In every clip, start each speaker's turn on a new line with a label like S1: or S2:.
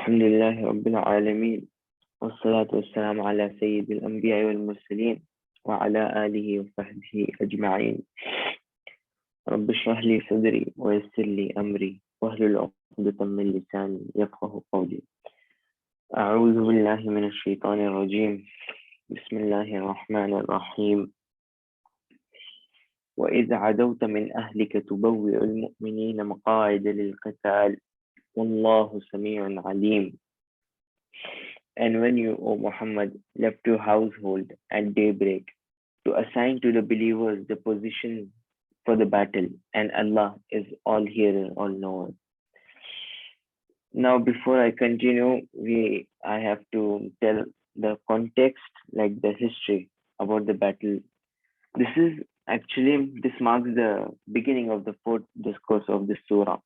S1: الحمد لله رب العالمين والصلاة والسلام على سيد الأنبياء والمرسلين وعلى آله وصحبه أجمعين. رب اشرح لي صدري ويسر لي أمري واحلل عقدة من لساني يفقه قولي. أعوذ بالله من الشيطان الرجيم. بسم الله الرحمن الرحيم. وإذ عدوت من أهلك تبوئ المؤمنين مقاعد للقتال والله سميع عليم. And when you, O Muhammad, left your household at daybreak to assign to the believers the position for the battle, and Allah is all hearer, all knower. Now, before I continue, I have to tell the context, like the history about the battle. This marks the beginning of the fourth discourse of the surah.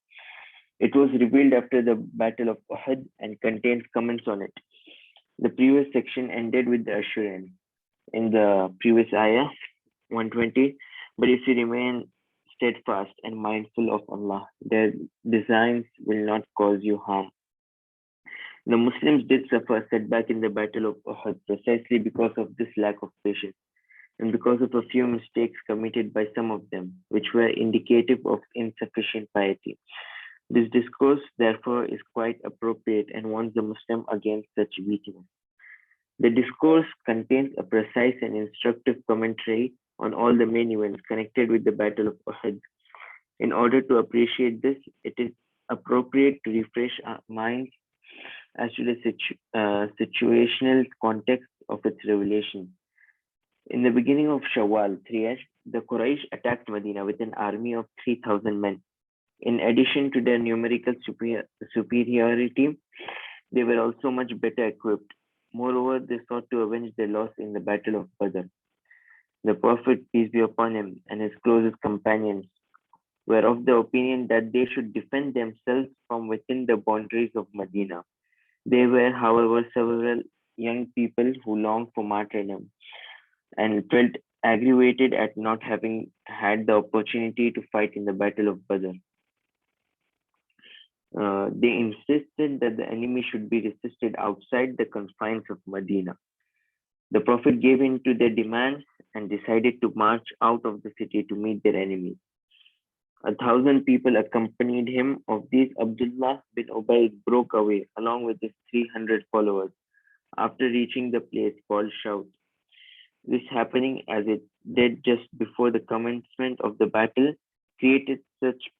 S1: It was revealed after the Battle of Uhud and contains comments on it. The previous section ended with the assurance in the previous ayah 120. But if you remain steadfast and mindful of Allah, their designs will not cause you harm. The Muslims did suffer a setback in the Battle of Uhud precisely because of this lack of patience and because of a few mistakes committed by some of them, which were indicative of insufficient piety. This discourse, therefore, is quite appropriate and warns the Muslim against such weakness. The discourse contains a precise and instructive commentary on all the main events connected with the Battle of Uhud. In order to appreciate this, it is appropriate to refresh our minds as to the situational context of its revelation. In the beginning of Shawwal 3 the Quraysh attacked Medina with an army of 3,000 men. In addition to their numerical superiority, they were also much better equipped. Moreover, they sought to avenge their loss in the Battle of Badr. The Prophet, peace be upon him, and his closest companions were of the opinion that they should defend themselves from within the boundaries of Medina. There were, however, several young people who longed for martyrdom and felt aggravated at not having had the opportunity to fight in the Battle of Badr. They insisted that the enemy should be resisted outside the confines of Medina. The Prophet gave in to their demands and decided to march out of the city to meet their enemies. 1,000 people accompanied him. Of these, Abdullah bin Ubayd broke away along with his 300 followers after reaching the place called Shout. This happening as it did just before the commencement of the battle created such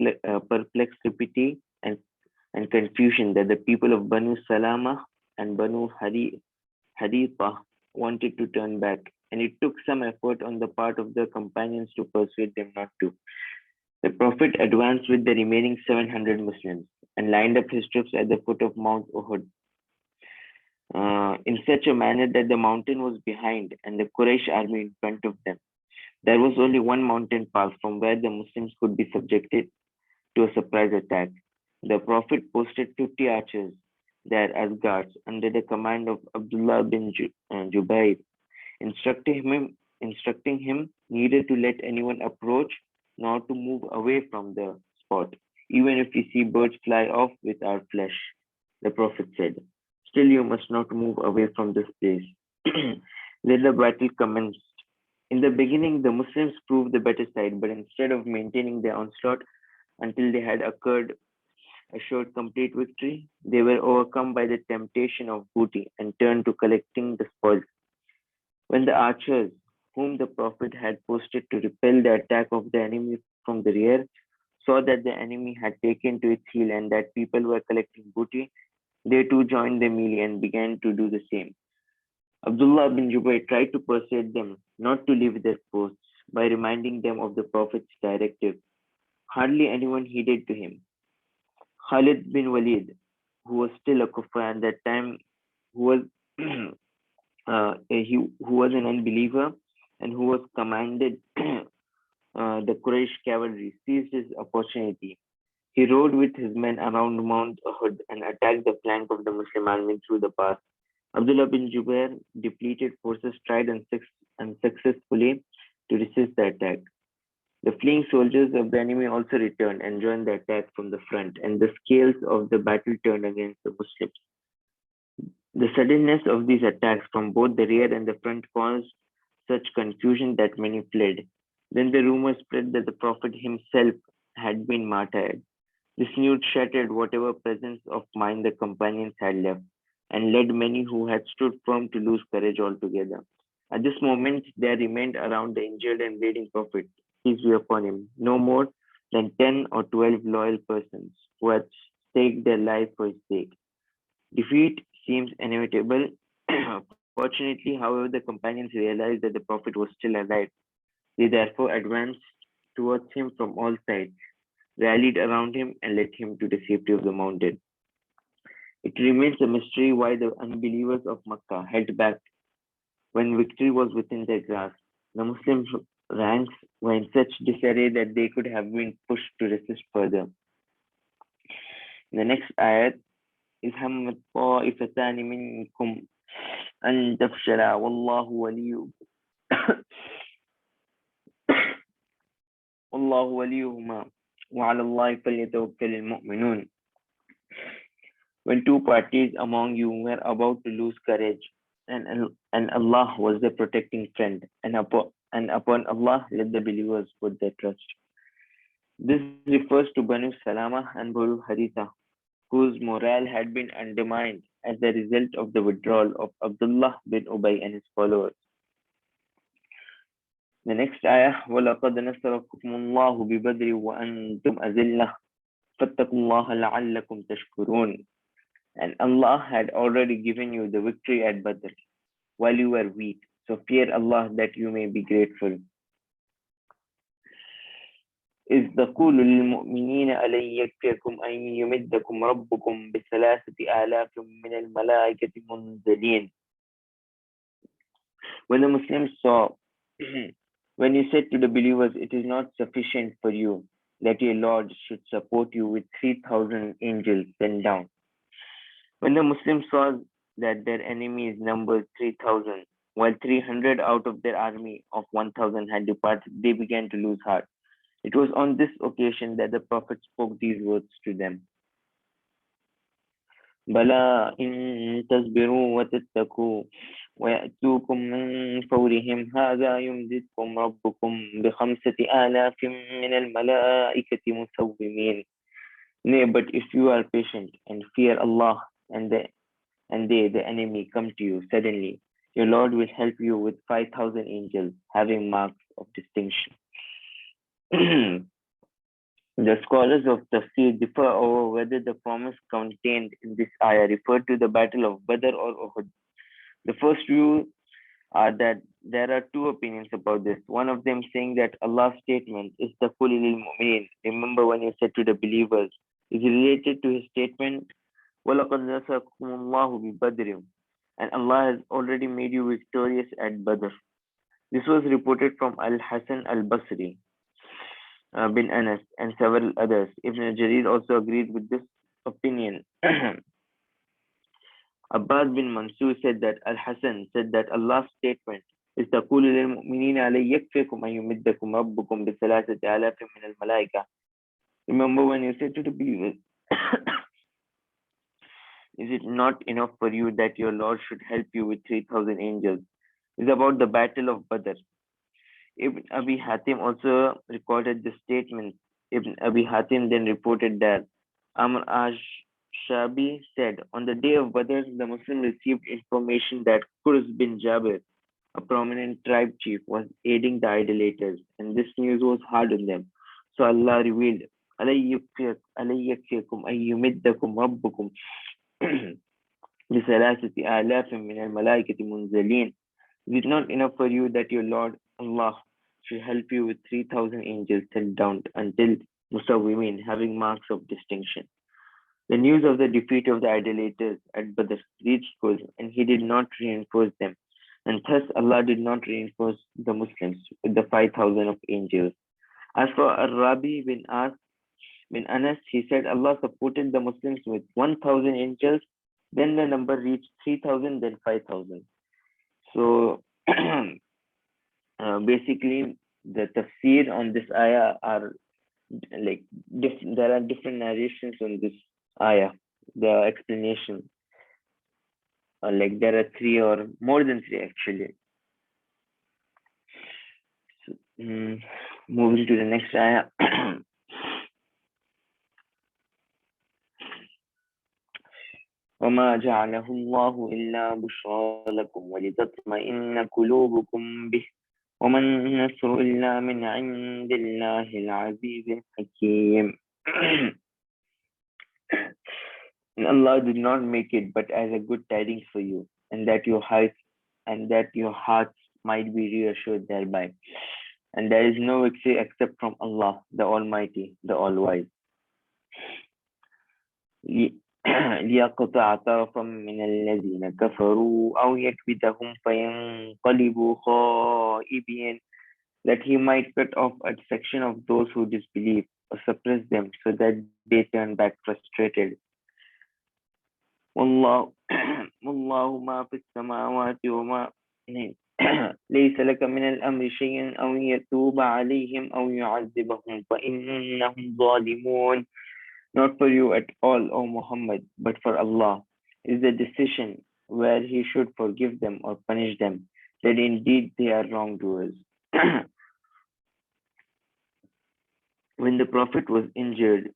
S1: perplexity and confusion that the people of Banu Salama and Banu Haditha wanted to turn back, and it took some effort on the part of the companions to persuade them not to. The Prophet advanced with the remaining 700 Muslims and lined up his troops at the foot of Mount Uhud in such a manner that the mountain was behind and the Quraysh army in front of them. There was only one mountain pass from where the Muslims could be subjected to a surprise attack. The Prophet posted 50 archers there as guards under the command of Abdullah bin Jubayr, instructing him neither to let anyone approach nor to move away from the spot, even if we see birds fly off with our flesh. The Prophet said, "Still you must not move away from this place." Then the battle commenced. In the beginning, the Muslims proved the better side, but instead of maintaining their onslaught until they had assured complete victory, they were overcome by the temptation of booty and turned to collecting the spoils. When the archers, whom the Prophet had posted to repel the attack of the enemy from the rear, saw that the enemy had taken to its heel and that people were collecting booty, they too joined the melee and began to do the same. Abdullah bin Jubayr tried to persuade them not to leave their posts by reminding them of the Prophet's directive. Hardly anyone heeded to him. Khalid bin Walid, who was still a kuffar at that time, who was who was an unbeliever and who was commanded the Quraysh cavalry, seized his opportunity. He rode with his men around Mount Uhud and attacked the flank of the Muslim army through the pass. Abdullah bin Jubair depleted forces tried unsuccessfully to resist the attack. The fleeing soldiers of the enemy also returned and joined the attack from the front, and the scales of the battle turned against the Muslims. The suddenness of these attacks from both the rear and the front caused such confusion that many fled. Then the rumor spread that the Prophet himself had been martyred. This news shattered whatever presence of mind the companions had left, and led many who had stood firm to lose courage altogether. At this moment, there remained around the injured and bleeding Prophet, peace be upon him, no more than 10 or 12 loyal persons who had staked their lives for his sake. Defeat seems inevitable. Fortunately, however, the companions realized that the Prophet was still alive. They therefore advanced towards him from all sides, rallied around him, and led him to the safety of the mountain. It remains a mystery why the unbelievers of Makkah held back when victory was within their grasp. The Muslim ranks were in such disarray that they could have been pushed to resist further. The next ayat is همت طائفتان منكم أن تفشلا والله ولي والله وليهما وعلى الله فليتوكل المؤمنون. When two parties among you were about to lose courage, and Allah was their protecting friend, and upon Allah let the believers put their trust. This refers to Banu Salama and Banu Haritha, whose morale had been undermined as a result of the withdrawal of Abdullah bin Ubay and his followers. The next ayah, وَلَقَدْ نَصَرَكُمُ اللَّهُ بِبَدْرٍ وَأَنْتُمْ أَذِلَّةٌ فَاتَّقُوا اللَّهَ لَعَلَّكُمْ تَشْكُرُونَ. And Allah had already given you the victory at Badr while you were weak. So fear Allah that you may be grateful. إذ تقول للمؤمنين ألن يكفيكم أن يمدكم ربكم ب3,000 من الملائكة منزلين. When the Muslims saw, when you said to the believers, it is not sufficient for you that your Lord should support you with 3,000 angels sent down. When the Muslims saw that their enemies numbered 3,000, while 300 out of their army of 1,000 had departed, they began to lose heart. It was on this occasion that the Prophet spoke these words to them. بلى إن تصبروا وتتقوا ويأتوكم من فورهم هذا يمددكم ربكم ب5,000 من الملائكة مسومين. Nay, but if you are patient and fear Allah and they, the enemy, come to you suddenly, your Lord will help you with 5,000 angels having marks of distinction. The scholars of Tafseer differ over whether the promise contained in this ayah referred to the battle of Badr or Uhud. The first view are that there are two opinions about this. One of them saying that Allah's statement is the lil mu'minin. Remember when he said to the believers, is related to his statement, وَلَقَدْ نَصَرَكُمُ اللَّهُ بِبَدْرٍ, and Allah has already made you victorious at Badr. This was reported from Al-Hasan al-Basri bin Anas and several others. Ibn Jarir also agreed with this opinion. Abbas bin Mansur said that Al-Hasan said that Allah's statement is تقول للمؤمنين علي يكفيكم أن يمدكم ربكم ب3,000 من الملائكة. Remember when you said to the believers, is it not enough for you that your Lord should help you with 3,000 angels? It's about the battle of Badr. Ibn Abi Hatim also recorded the statement. Ibn Abi Hatim then reported that Amr Shabi said, on the day of Badr, the Muslim received information that Qurs bin Jabir, a prominent tribe chief, was aiding the idolaters, and this news was hard on them. So Allah revealed, أَلَيْ يَكْفِيكُمْ أَن يُمِدَّكُمْ رَبُّكُمْ ب3,000 من الملائكة منزلين. Is it not enough for you that your Lord Allah should help you with 3,000 angels sent down until Musawwimin, having marks of distinction? The news of the defeat of the idolaters at Badr reached Qurs, and he did not reinforce them, and thus Allah did not reinforce the Muslims with the 5,000 of angels. As for Rabi bin Anas, he said Allah supported the Muslims with 1,000 angels, then the number reached 3,000, then 5,000. So basically, the tafsir on this ayah are like there are different narrations on this ayah, the explanation. Like there are three or more than three actually. Mm, moving to the next ayah. وما جعله الله إلا بشرى لكم ولتطمئن قلوبكم به وما النصر إلا من عند الله العزيز الحكيم. And Allah did not make it but as a good tidings for you, and that your hearts might be reassured thereby. And there is no victory except from Allah, the Almighty, the All-Wise. لي- ليقطع طرفا من الذين كفروا أو يكبتهم فينقلبوا خائبين, that he might cut off a section of those who disbelieve or suppress them so that they turn back frustrated. والله والله ما في السماوات وما ليس لك من الأمر شيء أو يتوب عليهم أو يعذبهم فإنهم ظالمون. Not for you at all, O Muhammad, but for Allah is the decision where He should forgive them or punish them, that indeed they are wrongdoers. When the Prophet was injured,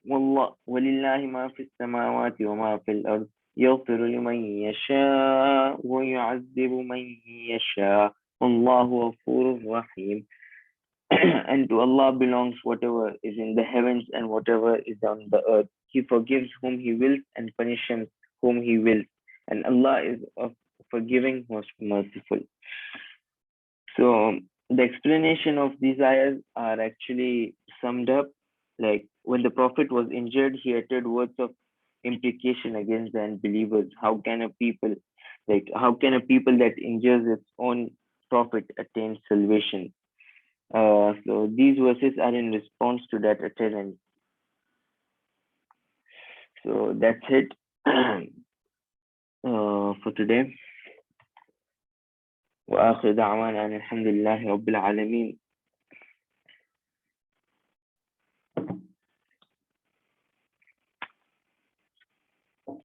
S1: والله ولله ما في السماوات وما في الأرض يغفر لمن يشاء ويعذب من يشاء والله غفور رحيم. And to Allah belongs whatever is in the heavens and whatever is on the earth. He forgives whom He wills and punishes whom He wills. And Allah is of forgiving, most merciful. So the explanation of these ayahs are actually summed up like when the Prophet was injured, he uttered words of imprecation against the unbelievers. How can a people that injures its own Prophet attain salvation? So these verses are in response to that utterance. So that's it for today. وآخر دعوانا أن الحمد لله رب العالمين